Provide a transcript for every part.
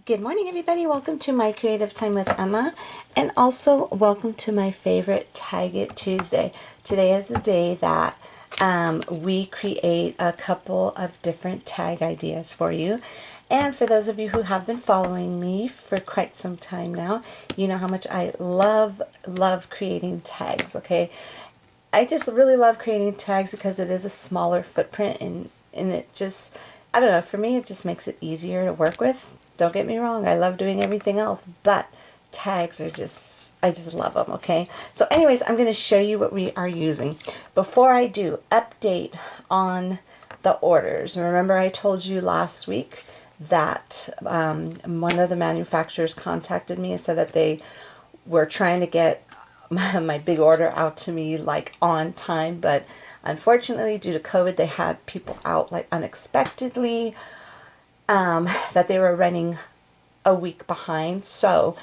Good morning, everybody. Welcome to my Creative Time with Emma, and also welcome to my favorite Tag It Tuesday. Today is the day that we create a couple of different tag ideas for you. And for those of you who have been following me for quite some time now, you know how much I love creating tags, okay? I just really love creating tags because it is a smaller footprint and it just, I don't know, for me it just makes it easier to work with. Don't get me wrong, I love doing everything else, but tags are just, I just love them, okay? So anyways, I'm going to show you what we are using. Before I do, update on the orders. Remember I told you last week that one of the manufacturers contacted me and said that they were trying to get my big order out to me like on time, but unfortunately due to COVID they had people out like unexpectedly, that they were running a week behind. So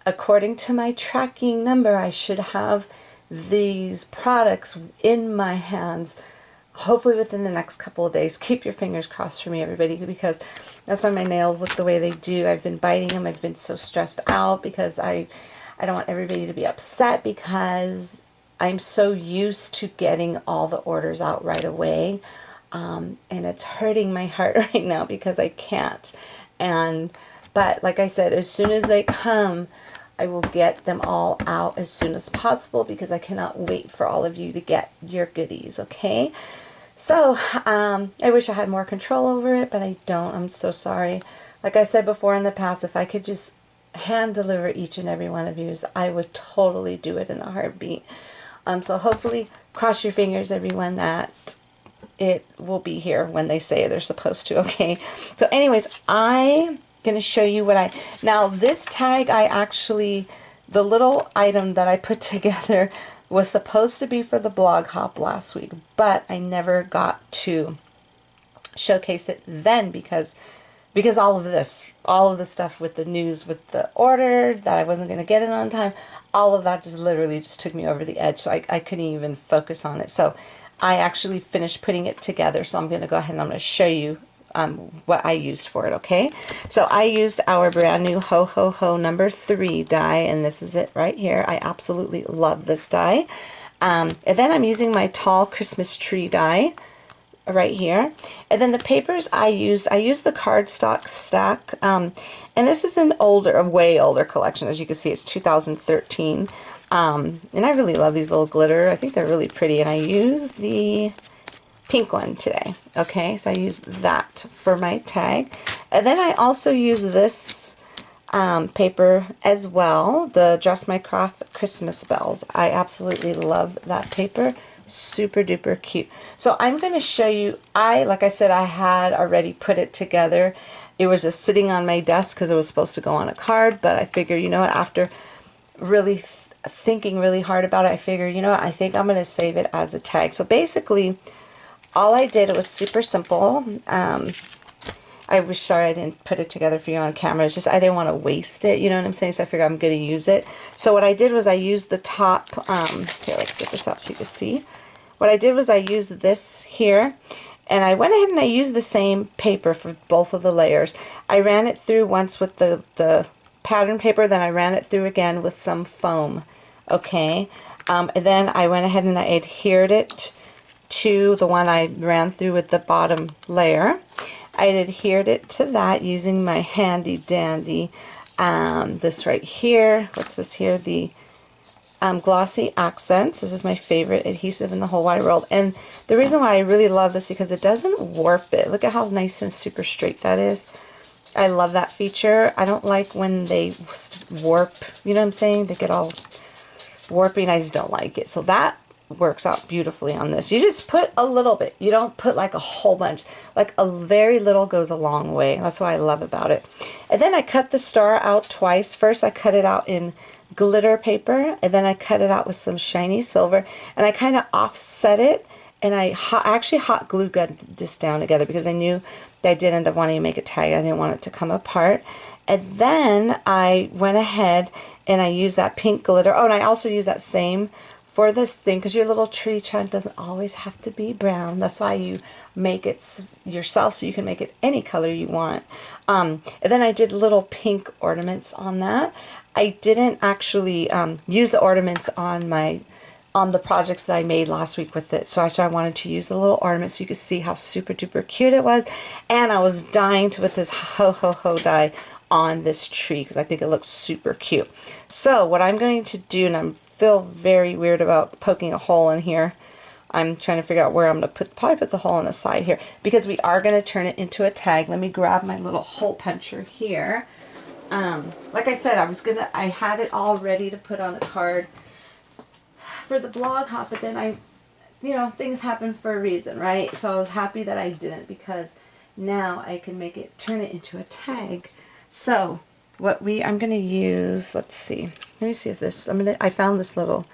according to my tracking number, I should have these products in my hands hopefully within the next couple of days. Keep your fingers crossed for me, everybody, because that's why my nails look the way they do. I've been biting them. I've been so stressed out because I don't want everybody to be upset because I'm so used to getting all the orders out right away. And it's hurting my heart right now because I can't. But like I said, as soon as they come, I will get them all out as soon as possible because I cannot wait for all of you to get your goodies, okay? So, I wish I had more control over it, but I don't. I'm so sorry. Like I said before in the past, if I could just hand deliver each and every one of you, I would totally do it in a heartbeat. So hopefully, cross your fingers, everyone, that it will be here when they say they're supposed to, okay? So anyways, I'm going to show you what now this tag, the little item that I put together was supposed to be for the blog hop last week, but I never got to showcase it then because all of the stuff with the news, with the order that I wasn't going to get it on time, all of that just literally just took me over the edge, so I couldn't even focus on it. So I actually finished putting it together, so I'm going to go ahead and I'm going to show you what I used for it, okay? So I used our brand new Ho Ho Ho number 3 die, and this is it right here. I absolutely love this die. And then I'm using my tall Christmas tree die right here. And then the papers I used the cardstock stack, and this is an older, a way older collection. As you can see, it's 2013. And I really love these little glitter. I think they're really pretty, and I use the pink one today. Okay, so I use that for my tag. And then I also use this paper as well, the Dress My Craft Christmas Bells. I absolutely love that paper. Super duper cute. So I'm going to show you, like I said, I had already put it together. It was just sitting on my desk because it was supposed to go on a card, but I figured, you know what, after really thinking really hard about it, I figured, you know what, I think I'm going to save it as a tag. So basically, all I did, it was super simple. I was sorry I didn't put it together for you on camera. It's just I didn't want to waste it, you know what I'm saying? So I figured I'm going to use it. So what I did was I used the top, here, let's get this out so you can see. What I did was I used this here, and I went ahead and I used the same paper for both of the layers. I ran it through once with the pattern paper, then I ran it through again with some foam, okay? And then I went ahead and I adhered it to the one I ran through with the bottom layer. I adhered it to that using my handy dandy, this right here, what's this here, the Glossy Accents. This is my favorite adhesive in the whole wide world, and the reason why I really love this is because it doesn't warp it. Look at how nice and super straight that is. I love that feature. I don't like when they warp, you know what I'm saying? They get all warping. I just don't like it. So that works out beautifully on this. You just put a little bit. You don't put like a whole bunch. Like a very little goes a long way. That's what I love about it. And then I cut the star out twice. First I cut it out in glitter paper, and then I cut it out with some shiny silver, and I kind of offset it, and I actually hot glue gun this down together because I knew that I did end up wanting to make a tag. I didn't want it to come apart. And then I went ahead and I used that pink glitter. Oh, and I also used that same for this thing because your little tree chunk doesn't always have to be brown. That's why you make it yourself, so you can make it any color you want. And then I did little pink ornaments on that. I didn't actually use the ornaments on the projects that I made last week with it. So I wanted to use the little ornaments so you could see how super duper cute it was. And I was dying to put this ho ho ho die on this tree because I think it looks super cute. So what I'm going to do, and I feel very weird about poking a hole in here. I'm trying to figure out where I'm going to probably put the hole on the side here, because we are going to turn it into a tag. Let me grab my little hole puncher here. Like I said, I had it all ready to put on a card for the blog hop, but then things happen for a reason, right? So I was happy that I didn't, because now I can turn it into a tag. So I'm going to use, let's see, let me see if this, I found this little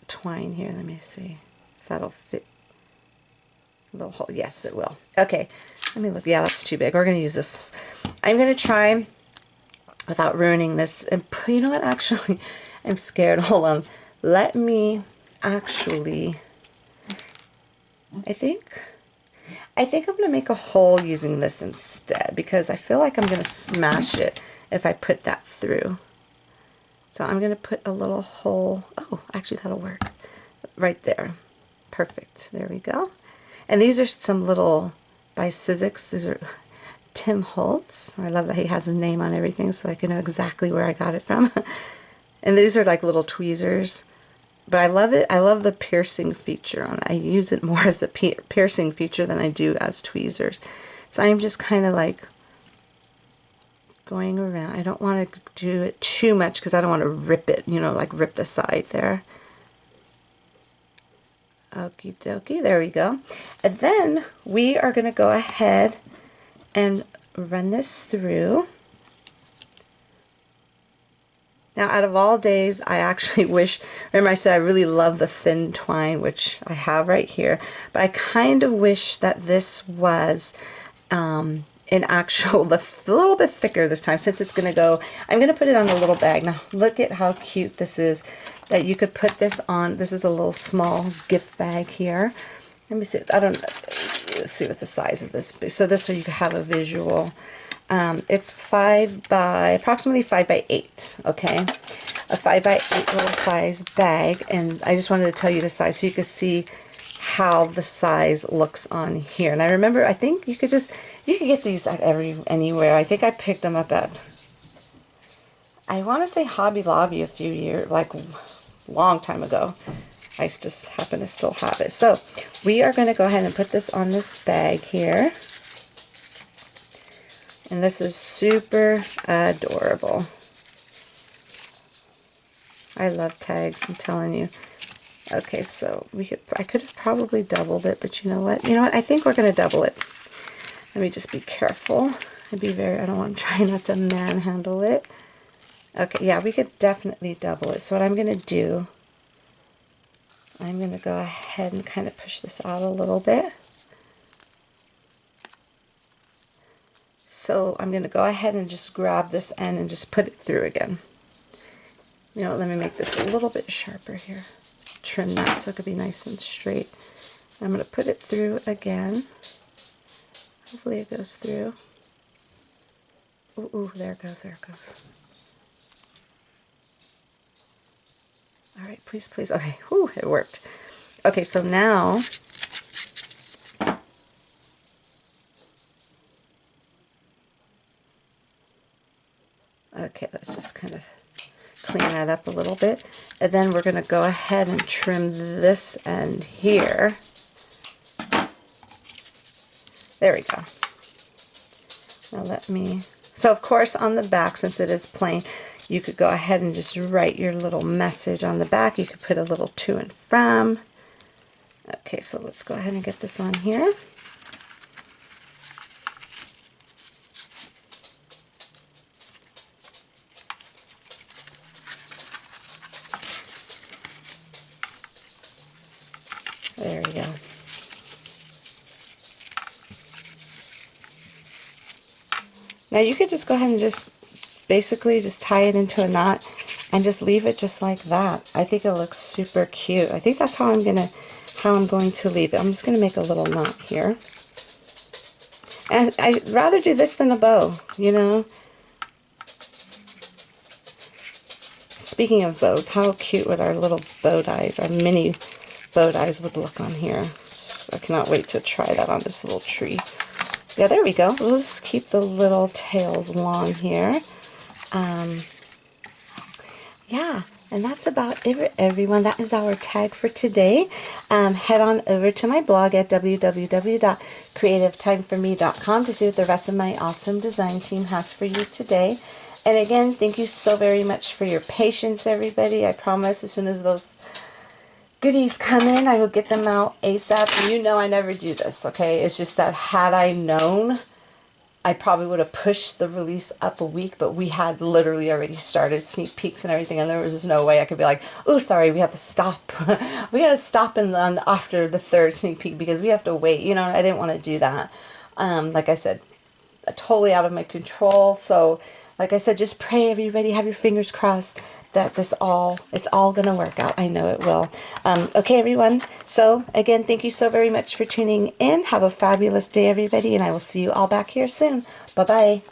twine here. Let me see if that'll fit a little hole. Yes, it will. Okay, let me look. Yeah, that's too big. We're going to use this. I'm going to try without ruining this. And you know what? Actually, I'm scared. Hold on. Let me actually, I think I'm going to make a hole using this instead, because I feel like I'm going to smash it if I put that through. So I'm going to put a little hole. Oh, actually that'll work. Right there. Perfect. There we go. And these are some little, by Sizzix. These are Tim Holtz. I love that he has his name on everything so I can know exactly where I got it from. And these are like little tweezers. But I love it. I love the piercing feature on it. I use it more as a piercing feature than I do as tweezers. So I'm just kind of like going around. I don't want to do it too much because I don't want to rip it, like rip the side there. Okie dokie, there we go. And then we are going to go ahead and run this through. Now, out of all days, I actually wish, remember I said I really love the thin twine, which I have right here, but I kind of wish that this was an actual, a little bit thicker this time, since it's going to go, I'm going to put it on a little bag. Now, look at how cute this is, that you could put this on. This is a little small gift bag here. Let me see, let's see what the size of this is. So this way you can have a visual. It's approximately 5 by 8, okay? A 5 by 8 little size bag, and I just wanted to tell you the size so you could see how the size looks on here. And I remember, I think you could get these at anywhere. I think I picked them up at, I want to say Hobby Lobby a few years, like long time ago. I just happen to still have it. So we are going to go ahead and put this on this bag here. And this is super adorable. I love tags, I'm telling you. Okay, so I could have probably doubled it, but you know what? I think we're going to double it. Let me just be careful. I don't want to try not to manhandle it. Okay, yeah, we could definitely double it. So what I'm going to do, I'm going to go ahead and kind of push this out a little bit. So I'm going to go ahead and just grab this end and just put it through again. Let me make this a little bit sharper here. Trim that so it could be nice and straight. I'm going to put it through again. Hopefully it goes through. Ooh, there it goes, there it goes. All right, please, please. Okay, whew, it worked. Okay, so now okay, let's just kind of clean that up a little bit. And then we're going to go ahead and trim this end here. There we go. Now so of course on the back, since it is plain, you could go ahead and just write your little message on the back. You could put a little to and from. Okay, so let's go ahead and get this on here. There we go. Now you could just go ahead and just basically just tie it into a knot and just leave it just like that. I think it looks super cute. I think that's how I'm going to how I'm going to leave it. I'm just going to make a little knot here. And I'd rather do this than a bow, you know. Speaking of bows, how cute would our little bow dies, our mini bow dies would look on here. I cannot wait to try that on this little tree. Yeah, there we go. We'll just keep the little tails long here. Yeah, and that's about it, everyone. That is our tag for today. Head on over to my blog at www.creativetimeforme.com to see what the rest of my awesome design team has for you today. And again, thank you so very much for your patience, everybody. I promise as soon as those goodies come in, I will get them out ASAP. You know I never do this, okay? It's just that had I known, I probably would have pushed the release up a week, but we had literally already started sneak peeks and everything, and there was just no way I could be like, oh, sorry, we have to stop. We got to stop after the third sneak peek because we have to wait. You know, I didn't want to do that. Like I said, totally out of my control. So, like I said, just pray, everybody. Have your fingers crossed that it's all going to work out. I know it will. Okay, everyone. So, again, thank you so very much for tuning in. Have a fabulous day, everybody, and I will see you all back here soon. Bye-bye.